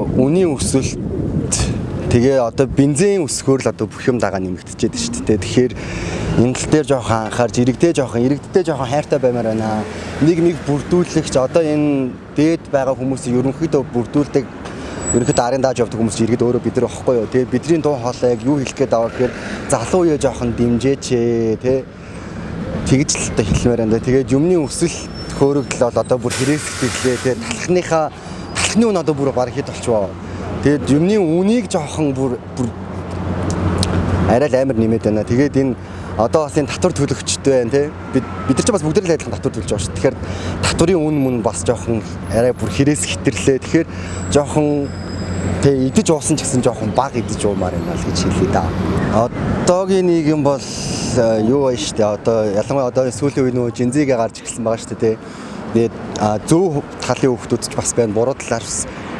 үнийн өсөлт тэгээ одоо бензин өсгөөр л одоо бүх юм дагаа нэмэгдчихэд шүү дээ. Тэгэхээр энэ тал дээр жоохон анхаарч иргэдтэй жоохон хайртай баймаар байна. Нийгмийг бүрдүүлэгч одоо энэ дээд байгаа хүмүүсийг ерөнхийдөө бүрдүүлдэг ерөнхийдөө арын дааж явдаг хүмүүс иргэд өөрөө бид нар واخгүй юу. Тэгээ бидний дуу хоолойг юу хэлэх гээд байгаа гэхээр залуу үе жоохон дэмжээч тий. Тэгж л одоо хэлмээр байна. Тэгээд юмны өсөл хөөрөгдөл бол одоо бүр хэрэгсэлтэй тий. Талхны үн одоо бүр баг хэд болчихвоо. Тэгээд юмны үнийг жоохон бүр арай л амар нэмээд байна. Тэгээд энэ одоо бас энэ татвар төлөгчтэй байна тий. Бид нар ч бас бүгд л адилхан татвар төлж байгаа шүү. Тэгэхээр татварын үн мөн бас жоохон арай бүр хэрэгс хитэрлээ. Тэгэхээр жоохон тэг идэж уусан ч гэсэн жоохон баг идэж уумаар байна л гэж хэлээ да. Одоогийн нийгэм бол юу вэ штэ одоо ялангуяа одоо сүүлийн үе нөө жинзигээ гарч ирсэн байгаа штэ тий. Тэгээд зөв талын хүүхдүүд ч бас байна. Буруу талаар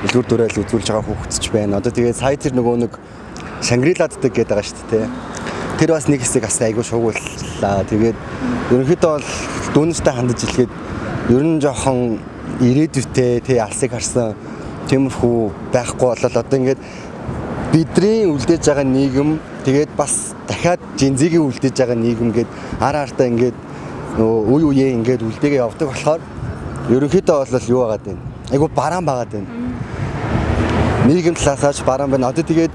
үлгэр дуурайл үзүүлж байгаа хүүхдүүд ч байна. Одоо тэгээд сая тэр нөгөө нэг Шангриладдаг гэдэг байгаа штэ тий. Тэр бас нэг хэсэг бас айгүй шуугууллаа. Тэгээд ерөнхийдөө бол дүүнэртэй хандаж хэлгээд ер нь жоохон ирээдүйтэй тий алсыг харсан тиймэрхүү байхгүй болол одоо ингээд бидний үлдээж байгаа нийгэм тэгээд бас дахиад жинзигийн үлдээж байгаа нийгэм гээд артаа ингээд үе үе ингээд үлдээгээ явдаг болохоор ерөнхийдөө бол юу байгаад байна. Айгу бараан байгаад байна. Нийгэм талаасаач бараан байна. Одоо тэгээд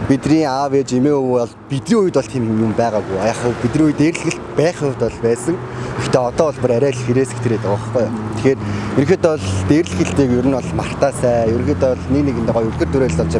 бидний аав ээж эмээ өвөө бол бидний үед бол тийм юм байгаагүй. Яг хөө бидний үед дээрлэгт байх хувьд бол байсан. Гэхдээ одоо бол бүр арай л хэрэгсэлтэй байгаа байхгүй юу. Тэгэхээр ерөнхийдөө бол дээрлэхэлтэйг ер нь бол мартаасай. Ерөнхийдөө бол нэг нэгэндээ гоё үлгэр дуурайл болж